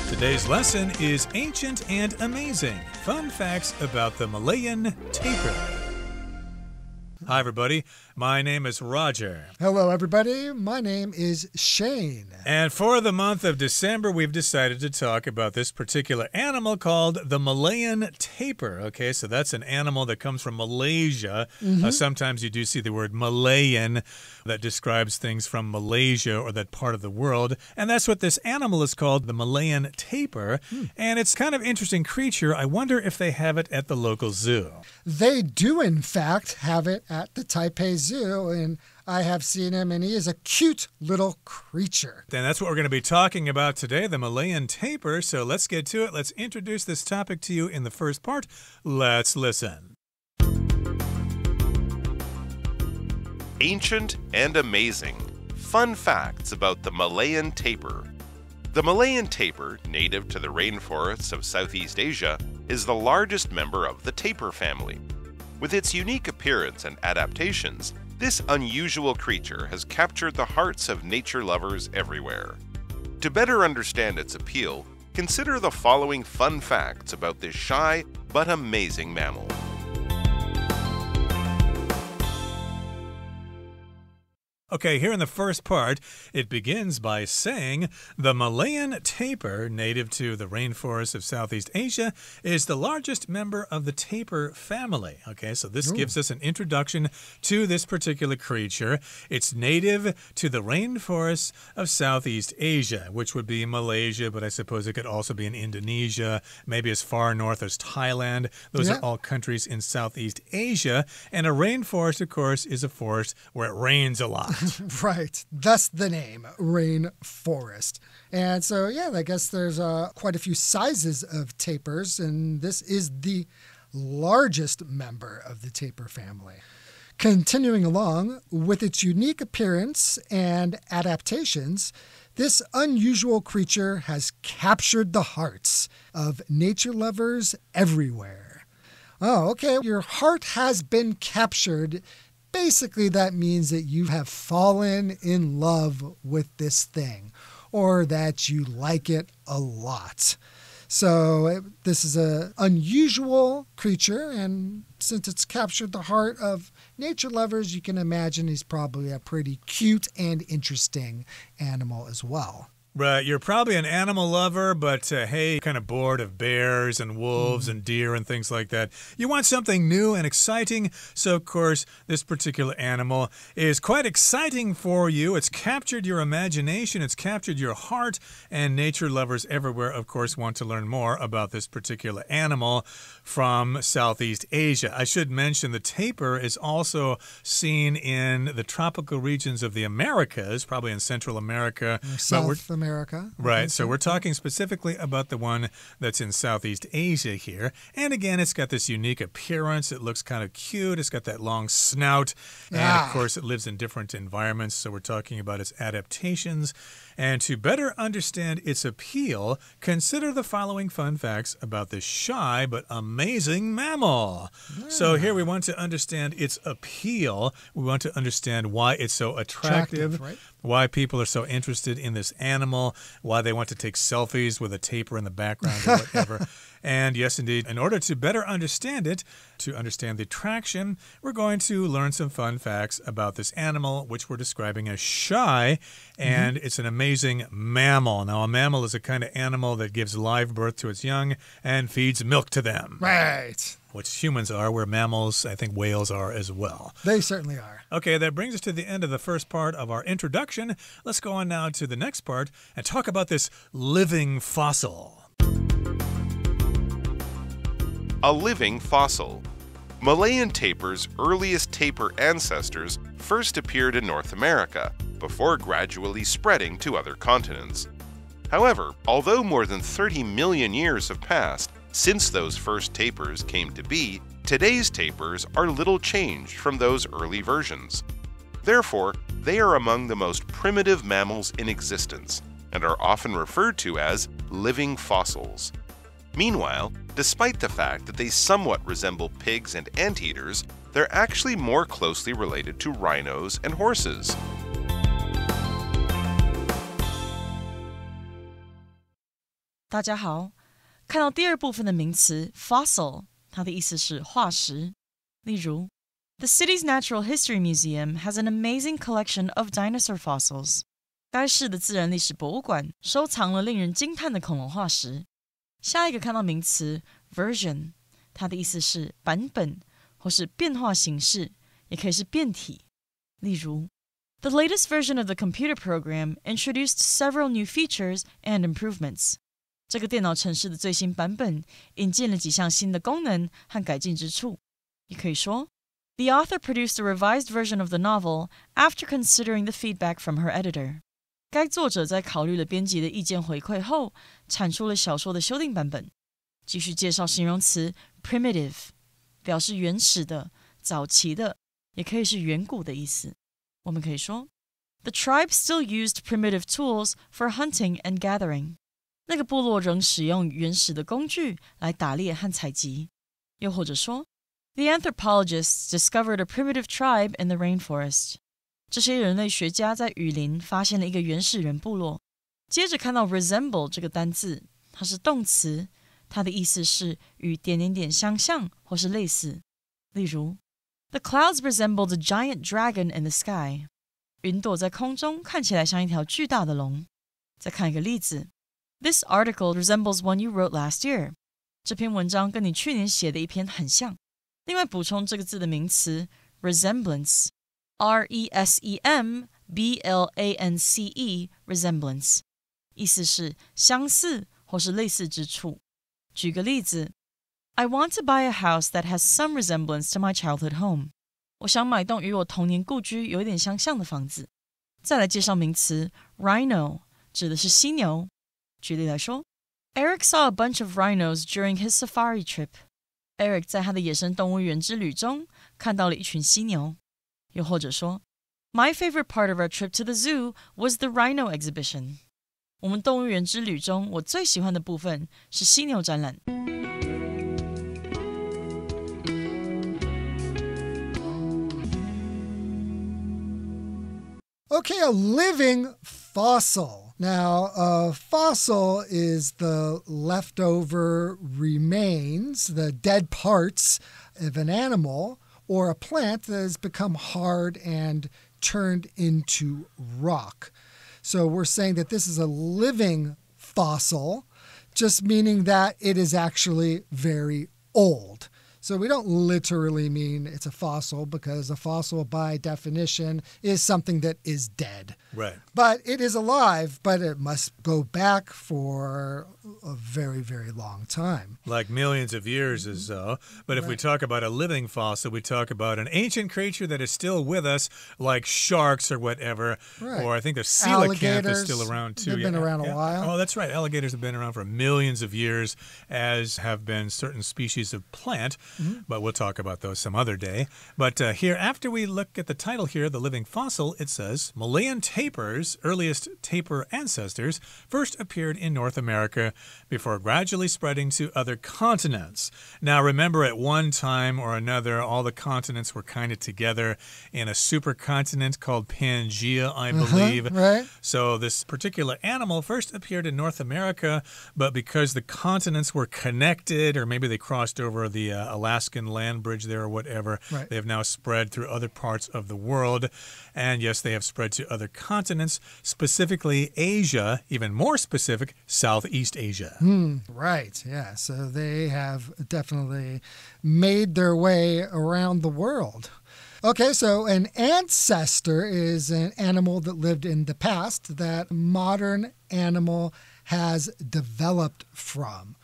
Today's lesson is Ancient and Amazing. Fun facts about the Malayan tapir. Hi, everybody. My name is Roger. Hello, everybody. My name is Shane. And for the month of December, we've decided to talk about this particular animal called the Malayan tapir. Okay, so that's an animal that comes from Malaysia. Sometimes you do see the word Malayan that describes things from Malaysia or that part of the world. And that's what this animal is called, the Malayan tapir. And it's kind of an interesting creature. I wonder if they have it at the local zoo. They do, in fact, have it at the Taipei Zoo, and I have seen him, and he is a cute little creature. And that's what we're going to be talking about today, the Malayan tapir. So let's get to it. Let's introduce this topic to you in the first part. Let's listen. Ancient and amazing. Fun facts about the Malayan tapir. The Malayan tapir, native to the rainforests of Southeast Asia, is the largest member of the tapir family. With its unique appearance and adaptations, this unusual creature has captured the hearts of nature lovers everywhere. To better understand its appeal, consider the following fun facts about this shy but amazing mammal. Okay, here in the first part, it begins by saying the Malayan tapir, native to the rainforests of Southeast Asia, is the largest member of the tapir family. Okay, so this gives us an introduction to this particular creature. It's native to the rainforests of Southeast Asia, which would be Malaysia, but I suppose it could also be in Indonesia, maybe as far north as Thailand. Those are all countries in Southeast Asia. And a rainforest, of course, is a forest where it rains a lot. Right. Thus the name, rainforest. And so, yeah, I guess there's quite a few sizes of tapirs, and this is the largest member of the tapir family. Continuing along, with its unique appearance and adaptations, this unusual creature has captured the hearts of nature lovers everywhere. Oh, okay. Your heart has been captured. Basically, that means that you have fallen in love with this thing, or that you like it a lot. So this is an unusual creature, and since it's captured the heart of nature lovers, you can imagine he's probably a pretty cute and interesting animal as well. Right, you're probably an animal lover, but hey, kind of bored of bears and wolves and deer and things like that. You want something new and exciting, so of course, this particular animal is quite exciting for you. It's captured your imagination, it's captured your heart, and nature lovers everywhere, of course, want to learn more about this particular animal from Southeast Asia. I should mention the tapir is also seen in the tropical regions of the Americas, probably in Central America. South America. Right, so we're talking specifically about the one that's in Southeast Asia here. And again, it's got this unique appearance. It looks kind of cute. It's got that long snout. And of course, it lives in different environments. So we're talking about its adaptations. And to better understand its appeal, consider the following fun facts about this shy but amazing mammal. So here we want to understand its appeal. We want to understand why it's so attractive, right? Why people are so interested in this animal, why they want to take selfies with a tapir in the background or whatever. And yes, indeed, in order to better understand it, to understand the attraction, we're going to learn some fun facts about this animal, which we're describing as shy, and it's an amazing mammal. Now, a mammal is a kind of animal that gives live birth to its young and feeds milk to them. Right. Which humans are, where mammals, I think whales are as well. They certainly are. Okay, that brings us to the end of the first part of our introduction. Let's go on now to the next part and talk about this living fossil. A living fossil. Malayan tapirs' earliest tapir ancestors first appeared in North America, before gradually spreading to other continents. However, although more than 30 million years have passed since those first tapirs came to be, today's tapirs are little changed from those early versions. Therefore, they are among the most primitive mammals in existence and are often referred to as living fossils. Meanwhile, despite the fact that they somewhat resemble pigs and anteaters, they're actually more closely related to rhinos and horses. 大家好，看到第二部分的名词 fossil， 它的意思是化石。例如 The city's Natural History Museum has an amazing collection of dinosaur fossils. 该市的自然历史博物馆收藏了令人惊叹的恐龙化石。下一个看到名词 version， 它的意思是版本或是变化形式，也可以是变体。例如 The latest version of the computer program introduced several new features and improvements. 这个电脑程式的最新版本引进了几项新的功能和改进之处。也可以说 The author produced a revised version of the novel after considering the feedback from her editor. 该作者在考虑了编辑的意见回馈后，产出了小说的修订版本。继续介绍形容词 primitive， 表示原始的、早期的，也可以是远古的意思。我们可以说 The tribe still used primitive tools for hunting and gathering. 那个部落仍使用原始的工具来打猎和采集。又或者说 The anthropologists discovered a primitive tribe in the rainforest. 这些人类学家在雨林发现了一个原始人部落。接着看到 resemble 这个单字，它是动词，它的意思是与点点点相像或是类似。例如 The clouds resembled a giant dragon in the sky. 云朵在空中看起来像一条巨大的龙。再看一个例子 This article resembles one you wrote last year. 这篇文章跟你去年写的一篇很像。另外补充这个字的名词 resemblance R-E-S-E-M-B-L-A-N-C-E resemblance 意思是相似或是类似之处。举个例子 I want to buy a house that has some resemblance to my childhood home. 我想买栋与我童年故居有一点相像的房子。再来介绍名词 rhino 指的是犀牛。举例来说 Eric saw a bunch of rhinos during his safari trip. Eric 在他的野生动物园之旅中看到了一群犀牛。又或者说 My favorite part of our trip to the zoo was the rhino exhibition. 我们动物园之旅中我最喜欢的部分是犀牛展览。Okay, a living fossil. Now, a fossil is the leftover remains, the dead parts of an animal or a plant that has become hard and turned into rock. So we're saying that this is a living fossil, just meaning that it is actually very old. So we don't literally mean it's a fossil because a fossil by definition is something that is dead. Right. But it is alive, but it must go back for a very, very long time. Like millions of years or so. But if we talk about a living fossil, we talk about an ancient creature that is still with us, like sharks or whatever. Right. Or I think the coelacanth is still around too. They've been around a while. Oh, that's right. Alligators have been around for millions of years, as have been certain species of plant. But we'll talk about those some other day. But here, after we look at the title here, the living fossil, it says, Malayan tapirs, earliest tapir ancestors, first appeared in North America before gradually spreading to other continents. Now, remember, at one time or another, all the continents were kind of together in a supercontinent called Pangaea, I believe. Right. So this particular animal first appeared in North America, but because the continents were connected, or maybe they crossed over the Alaskan land bridge there or whatever, they have now spread through other parts of the world. And yes, they have spread to other continents, specifically Asia, even more specific, Southeast Asia. Right, yeah. So they have definitely made their way around the world. Okay, so an ancestor is an animal that lived in the past that modern animal has developed from.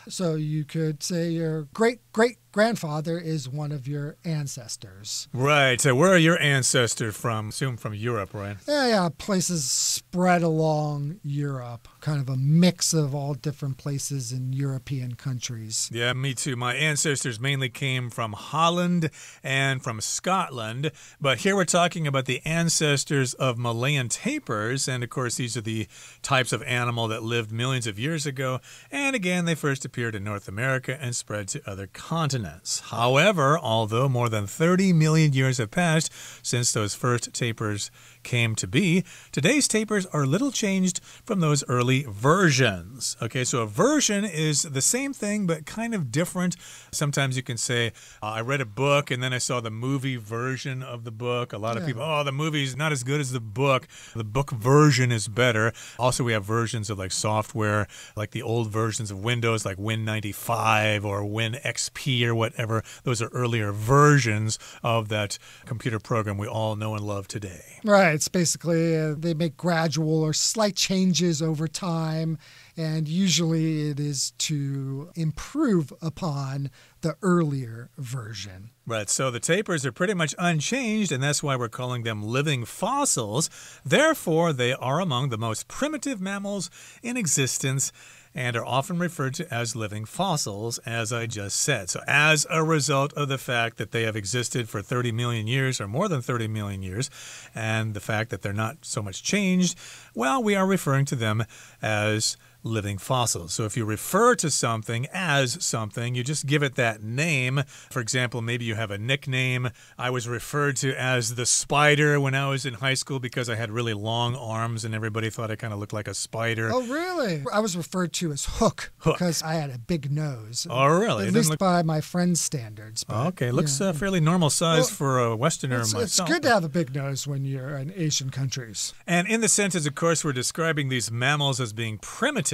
So you could say your great-great-grandfather is one of your ancestors. Right. So where are your ancestors from? Assume from Europe, right? Yeah. Places spread along Europe. Kind of a mix of all different places in European countries. Yeah, me too. My ancestors mainly came from Holland and from Scotland. But here we're talking about the ancestors of Malayan tapirs. And, of course, these are the types of animal that lived millions of years ago. And, again, they first appeared in North America and spread to other continents. However, although more than 30 million years have passed since those first tapirs came to be, today's tapers are little changed from those early versions. Okay, so a version is the same thing but kind of different. Sometimes you can say, I read a book and then I saw the movie version of the book. A lot of people, the movie's not as good as the book. The book version is better. Also, we have versions of like software, like the old versions of Windows, like Win95 or WinXP or whatever. Those are earlier versions of that computer program we all know and love today. Right. It's basically they make gradual or slight changes over time, and usually it is to improve upon the earlier version. Right, so the tapers are pretty much unchanged, and that's why we're calling them living fossils. Therefore, they are among the most primitive mammals in existence and are often referred to as living fossils, as I just said. So as a result of the fact that they have existed for 30 million years or more than 30 million years, and the fact that they're not so much changed, well, we are referring to them as living fossils. So if you refer to something as something, you just give it that name. For example, maybe you have a nickname. I was referred to as the spider when I was in high school because I had really long arms and everybody thought I kind of looked like a spider. Oh, really? I was referred to as Hook because I had a big nose. Oh, really? At least by my friend's standards. But, okay, looks fairly normal size for a Westerner myself. It's good to have a big nose when you're in Asian countries. And in the sentence, of course, we're describing these mammals as being primitive.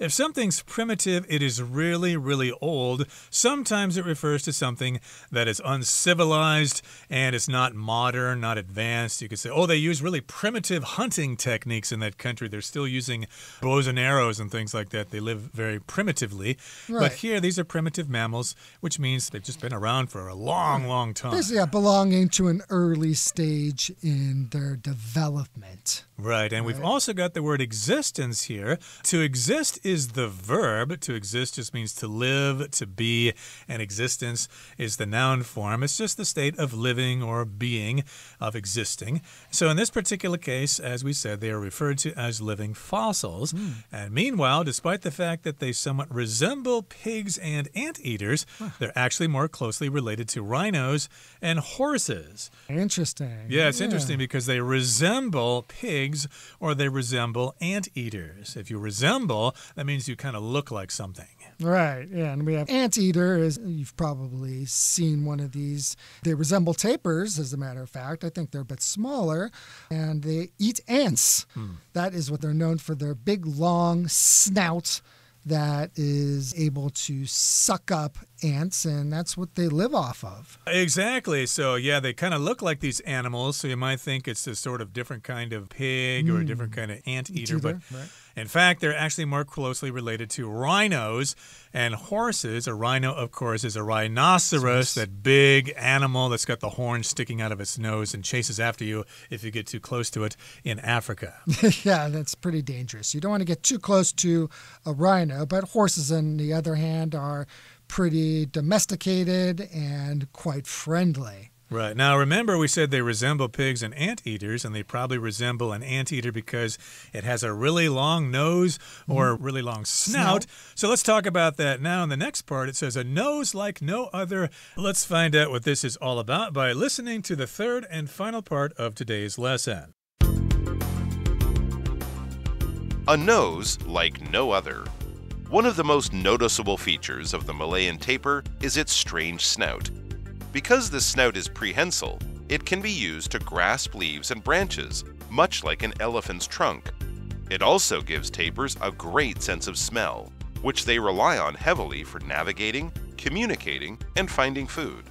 If something's primitive, it is really, really old. Sometimes it refers to something that is uncivilized and is not modern, not advanced. You could say, oh, they use really primitive hunting techniques in that country. They're still using bows and arrows and things like that. They live very primitively. Right. But here, these are primitive mammals, which means they've just been around for a long, long time. Basically, belonging to an early stage in their development. Right, and we've also got the word existence here. To exist is the verb. To exist just means to live, to be, and existence is the noun form. It's just the state of living or being, of existing. So in this particular case, as we said, they are referred to as living fossils. And meanwhile, despite the fact that they somewhat resemble pigs and anteaters, they're actually more closely related to rhinos and horses. Interesting. Yeah, it's interesting because they resemble pigs or they resemble anteaters. If you resemble, that means you kind of look like something. Right, yeah, and we have anteater, as you've probably seen one of these. They resemble tapirs, as a matter of fact. I think they're a bit smaller, and they eat ants. That is what they're known for, their big, long snout that is able to suck up ants, and that's what they live off of. Exactly. So, yeah, they kind of look like these animals, so you might think it's a sort of different kind of pig or a different kind of anteater, but in fact, they're actually more closely related to rhinos and horses. A rhino, of course, is a rhinoceros, that big animal that's got the horns sticking out of its nose and chases after you if you get too close to it in Africa. Yeah, that's pretty dangerous. You don't want to get too close to a rhino, but horses, on the other hand, are pretty domesticated and quite friendly. Right. Now, remember, we said they resemble pigs and anteaters, and they probably resemble an anteater because it has a really long nose or a really long snout. So let's talk about that now. In the next part, it says, a nose like no other. Let's find out what this is all about by listening to the third and final part of today's lesson. A nose like no other. One of the most noticeable features of the Malayan tapir is its strange snout. Because the snout is prehensile, it can be used to grasp leaves and branches, much like an elephant's trunk. It also gives tapirs a great sense of smell, which they rely on heavily for navigating, communicating, and finding food.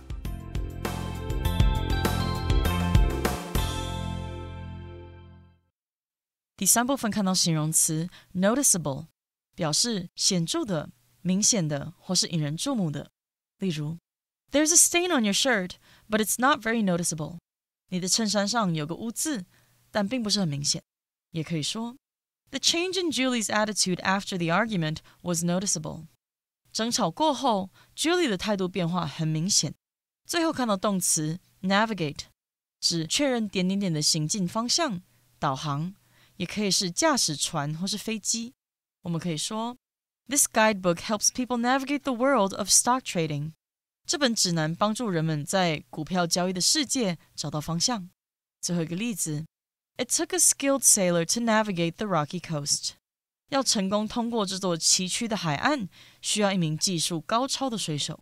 第三部分看到形容词 noticeable， 表示显著的、明显的或是引人注目的。例如 There's a stain on your shirt, but it's not very noticeable. 你的衬衫上有个污渍，但并不是很明显。也可以说 The change in Julie's attitude after the argument was noticeable. 争吵过后 Julie 的态度变化很明显。最后看到动词 navigate， 指确认点点点的行进方向，导航，也可以是驾驶船或是飞机。我们可以说 This guidebook helps people navigate the world of stock trading. 这本指南帮助人们在股票交易的世界找到方向。最后一个例子 It took a skilled sailor to navigate the rocky coast. 要成功通过这座崎岖的海岸，需要一名技术高超的水手。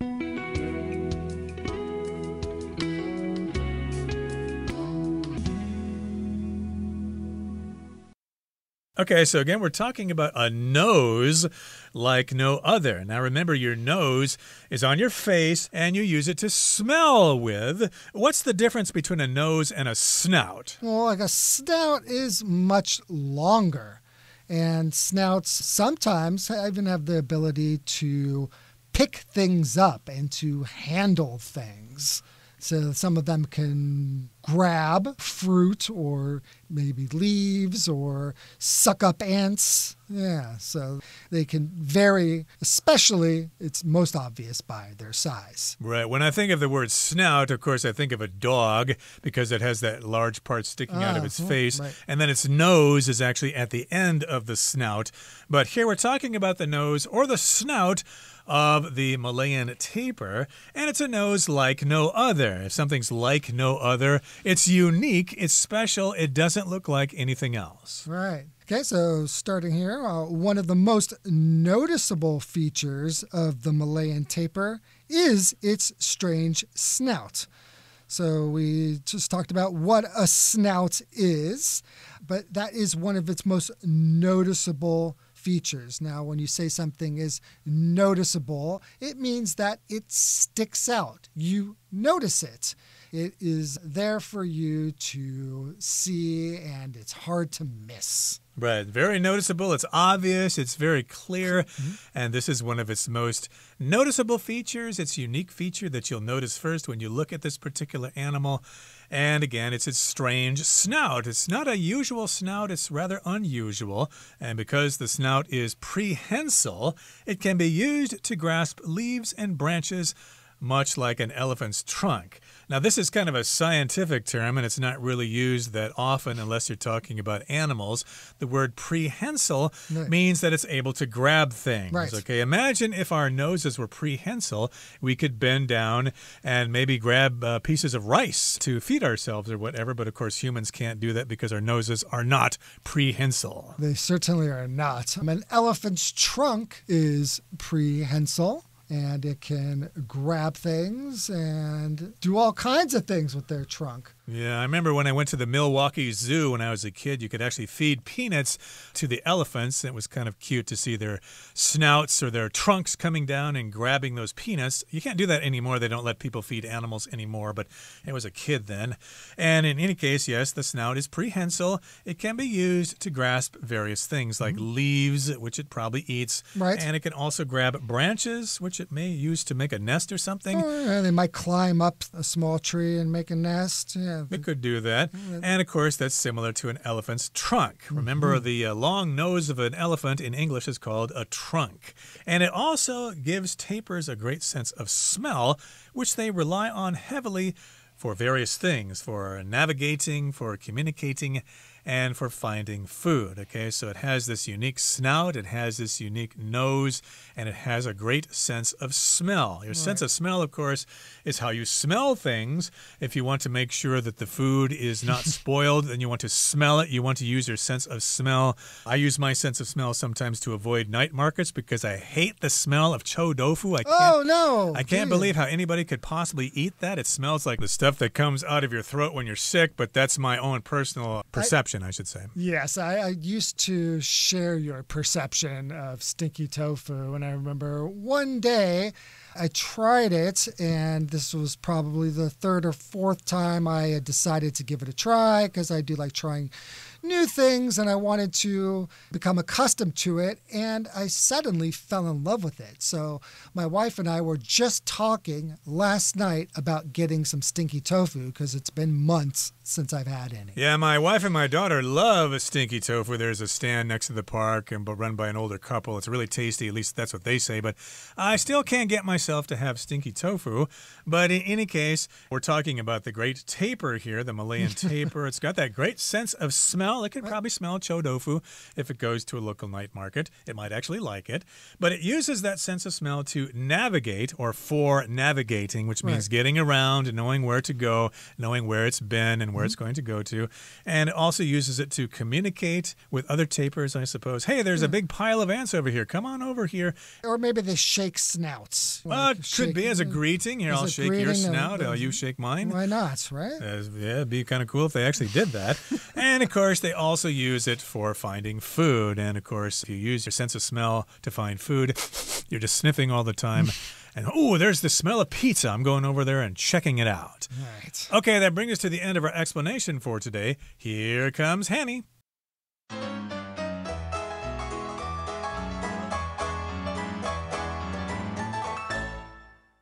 Okay, so again, we're talking about a nose like no other. Now, remember, your nose is on your face, and you use it to smell with. What's the difference between a nose and a snout? Well, like a snout is much longer. And snouts sometimes even have the ability to pick things up and to handle things. So some of them can grab fruit or maybe leaves or suck up ants. Yeah, so they can vary, especially it's most obvious by their size. Right. When I think of the word snout, of course, I think of a dog because it has that large part sticking out of its face. Right. And then its nose is actually at the end of the snout. But here we're talking about the nose or the snout of the Malayan tapir, and it's a nose like no other. If something's like no other, it's unique, it's special, it doesn't look like anything else. Right. Okay, so starting here, one of the most noticeable features of the Malayan tapir is its strange snout. So we just talked about what a snout is, but that is one of its most noticeable features. Now, when you say something is noticeable, it means that it sticks out. You notice it. It is there for you to see, and it's hard to miss. Right. Very noticeable. It's obvious. It's very clear. And this is one of its most noticeable features. It's a unique feature that you'll notice first when you look at this particular animal. And again, it's its strange snout. It's not a usual snout. It's rather unusual. And because the snout is prehensile, it can be used to grasp leaves and branches, much like an elephant's trunk. Now, this is kind of a scientific term, and it's not really used that often unless you're talking about animals. The word prehensile means that it's able to grab things. Right. Okay, imagine if our noses were prehensile, we could bend down and maybe grab pieces of rice to feed ourselves or whatever, but of course humans can't do that because our noses are not prehensile. They certainly are not. An elephant's trunk is prehensile. And it can grab things and do all kinds of things with their trunk. Yeah, I remember when I went to the Milwaukee Zoo when I was a kid, you could actually feed peanuts to the elephants. It was kind of cute to see their snouts or their trunks coming down and grabbing those peanuts. You can't do that anymore. They don't let people feed animals anymore, but it was a kid then. And in any case, yes, the snout is prehensile. It can be used to grasp various things like leaves, which it probably eats. Right. And it can also grab branches, which it may use to make a nest or something. They might climb up a small tree and make a nest. Yeah. It could do that. And, of course, that's similar to an elephant's trunk. Remember, the long nose of an elephant in English is called a trunk. And it also gives tapirs a great sense of smell, which they rely on heavily for various things, for navigating, for communicating, and for finding food. Okay, so it has this unique snout, it has this unique nose, and it has a great sense of smell. Your sense of smell, of course, is how you smell things. If you want to make sure that the food is not spoiled, then you want to smell it. You want to use your sense of smell. I use my sense of smell sometimes to avoid night markets because I hate the smell of chou tofu. I can't believe how anybody could possibly eat that. It smells like the stuff that comes out of your throat when you're sick, but that's my own personal perception. I should say. Yes, I used to share your perception of stinky tofu. And I remember one day I tried it, and this was probably the third or fourth time I had decided to give it a try because I do like trying new things and I wanted to become accustomed to it, and I suddenly fell in love with it. So my wife and I were just talking last night about getting some stinky tofu because it's been months since I've had any. Yeah, my wife and my daughter love stinky tofu. There's a stand next to the park and run by an older couple. It's really tasty, at least that's what they say, but I still can't get myself to have stinky tofu. But in any case, we're talking about the great tapir here, the Malayan tapir. It's got that great sense of smell. smell. It could probably smell chou tofu if it goes to a local night market. It might actually like it. But it uses that sense of smell to navigate or for navigating, which means getting around, knowing where to go, knowing where it's been and where it's going to go to. And it also uses it to communicate with other tapers, I suppose. Hey, there's a big pile of ants over here. Come on over here. Or maybe they shake snouts. Could be as a greeting. Here, I'll shake your snout. You shake mine. Why not, right? Yeah, it'd be kind of cool if they actually did that. And, of course, they also use it for finding food. And, of course, if you use your sense of smell to find food, you're just sniffing all the time. And, there's the smell of pizza. I'm going over there and checking it out. Right. Okay, that brings us to the end of our explanation for today. Here comes Hanny.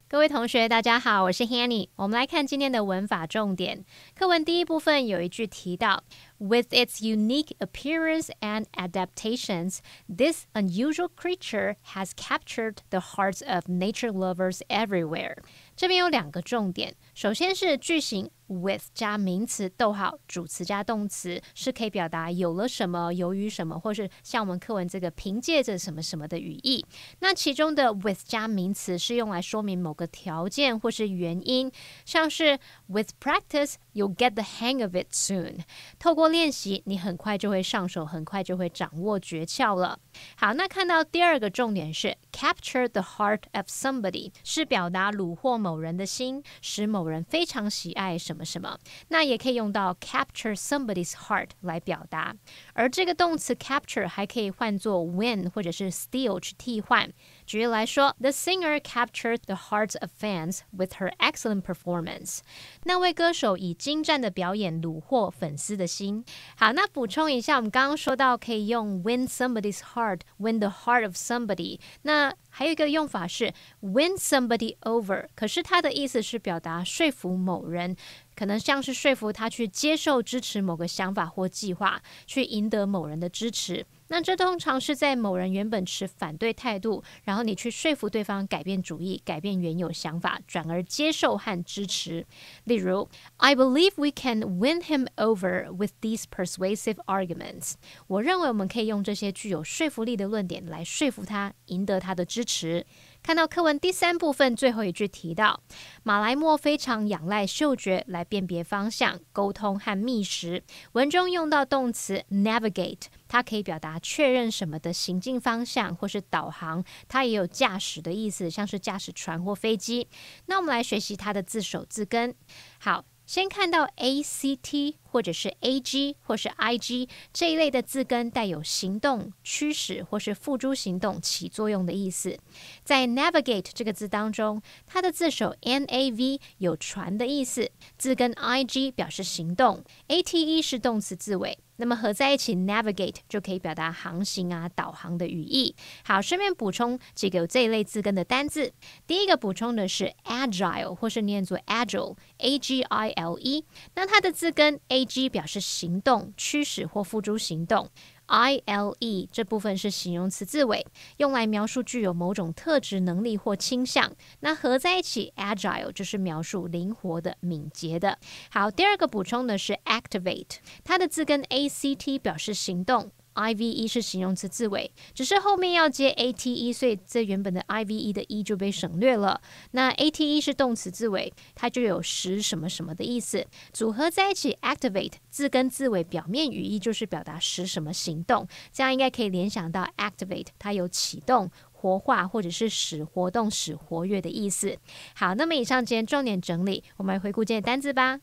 各位同学大家好，我是 Hanny。 我们来看今天的文法重点。课文第一部分有一句提到 With its unique appearance and adaptations, this unusual creature has captured the hearts of nature lovers everywhere. 这边有两个重点，首先是句型 with 加名词逗号主词加动词，是可以表达有了什么，由于什么，或是像我们课文这个凭借着什么什么的语义。那其中的 with 加名词是用来说明某个条件或是原因，像是 with practice, you'll get the hang of it soon. 透过练习，你很快就会上手，很快就会掌握诀窍了。好，那看到第二个重点是 capture the heart of somebody， 是表达虏获某人的心，使某人非常喜爱什么什么。那也可以用到 capture somebody's heart 来表达。而这个动词 capture 还可以换作 win 或者是 steal 去替换。举例来说 The singer captured the hearts of fans with her excellent performance. 那位歌手以精湛的表演虏获粉丝的心。好，那补充一下，我们刚刚说到可以用 win somebody's heart, win the heart of somebody. 那还有一个用法是 win somebody over， 可是它的意思是表达说服某人，可能像是说服他去接受支持某个想法或计划，去赢得某人的支持。那这通常是在某人原本持反对态度，然后你去说服对方改变主意，改变原有想法，转而接受和支持。例如 I believe we can win him over with these persuasive arguments. 我认为我们可以用这些具有说服力的论点来说服他，赢得他的支持。看到课文第三部分最后一句提到，马来貘非常仰赖嗅觉来辨别方向、沟通和觅食。文中用到动词 navigate， 它可以表达确认什么的行进方向或是导航，它也有驾驶的意思，像是驾驶船或飞机。那我们来学习它的字首字根。好，先看到 ACT 或者是 AG 或是 IG 这一类的字根带有行动、驱使或是付诸行动、起作用的意思。在 navigate 这个字当中，它的字首 NAV 有船的意思，字根 IG 表示行动， ATE 是动词字尾，那么合在一起 navigate 就可以表达航行啊、导航的语义。好，顺便补充几个有这一类字根的单字。第一个补充的是 agile 或是念作 agile AGILE， 那它的字根 AG 表示行动、驱使或付诸行动， ILE 这部分是形容词字尾，用来描述具有某种特质、能力或倾向。那合在一起 agile 就是描述灵活的、敏捷的。好，第二个补充的是 activate， 它的字根 ACT 表示行动，IVE 是形容词字尾，只是后面要接 ATE， 所以这原本的 IVE 的 E 就被省略了。那 ATE 是动词字尾，它就有使什么什么的意思。组合在一起 activate 字根字尾表面语义就是表达使什么行动，这样应该可以联想到 activate 它有启动、活化或者是使活动、使活跃的意思。好，那么以上今天重点整理，我们来回顾今天的单字吧。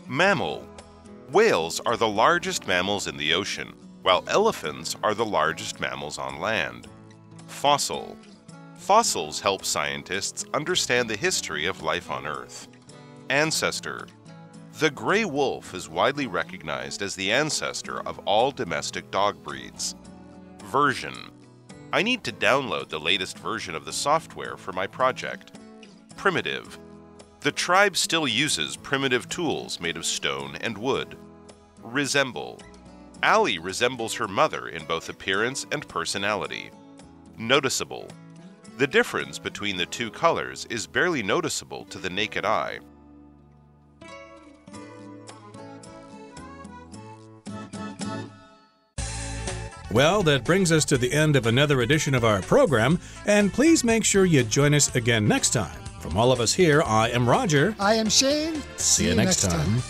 Mammal.Whales are the largest mammals in the ocean, while elephants are the largest mammals on land. Fossil. Fossils help scientists understand the history of life on Earth. Ancestor. The gray wolf is widely recognized as the ancestor of all domestic dog breeds. Version. I need to download the latest version of the software for my project. Primitive.The tribe still uses primitive tools made of stone and wood. Resemble. Allie resembles her mother in both appearance and personality. Noticeable. The difference between the two colors is barely noticeable to the naked eye. Well, that brings us to the end of another edition of our program, and please make sure you join us again next time. From all of us here, I am Roger. I am Shane. See you next time.